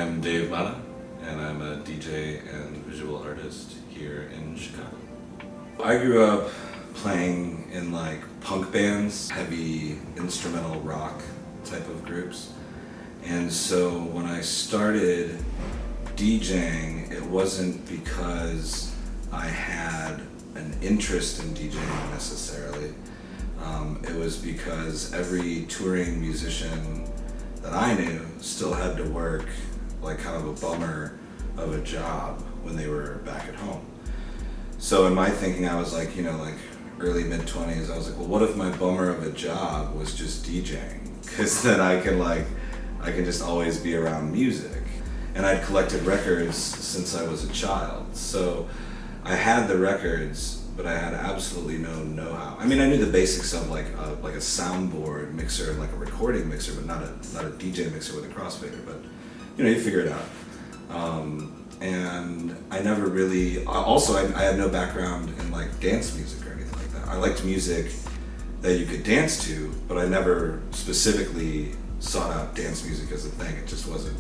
I'm Dave Mata, and I'm a DJ and visual artist here in Chicago. I grew up playing in like punk bands, heavy instrumental rock type of groups. And so when I started DJing, it wasn't because I had an interest in DJing necessarily. It was because every touring musician that I knew still had to work like kind of a bummer of a job when they were back at home. So in my thinking, I was like, like early mid-20s, I was like, well, what if my bummer of a job was just DJing? Because then I can just always be around music. And I'd collected records since I was a child. So I had the records, but I had absolutely no know-how. I mean, I knew the basics of like a soundboard mixer and like a recording mixer, but not a DJ mixer with a crossfader. But you figure it out. And I never really. Also, I had no background in like dance music or anything like that. I liked music that you could dance to, but I never specifically sought out dance music as a thing. It just wasn't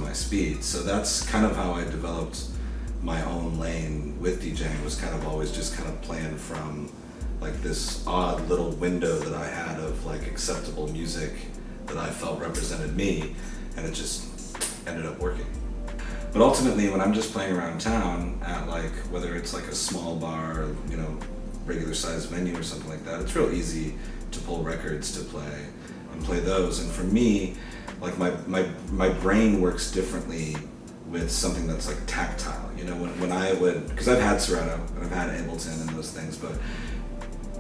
my speed. So that's kind of how I developed my own lane with DJing. Was kind of always just kind of playing from like this odd little window that I had of like acceptable music that I felt represented me, and it just ended up working. But ultimately, when I'm just playing around town at like, whether it's like a small bar or, regular sized venue or something like that, it's real easy to pull records to play and play those. And for me, like my brain works differently with something that's like tactile. When I would, because I've had Serato and I've had Ableton and those things, but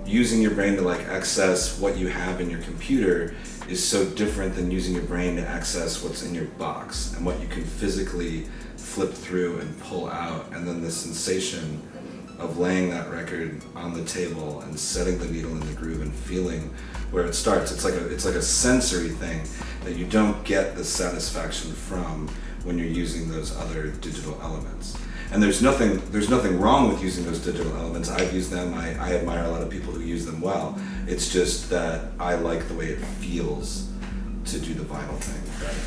using your brain to like access what you have in your computer is so different than using your brain to access what's in your box and what you can physically flip through and pull out. And then the sensation of laying that record on the table and setting the needle in the groove and feeling where it starts. It's like a sensory thing that you don't get the satisfaction from when you're using those other digital elements. And there's nothing wrong with using those digital elements. I've used them. I admire a lot of people who use them well. It's just that I like the way it feels to do the vinyl thing better.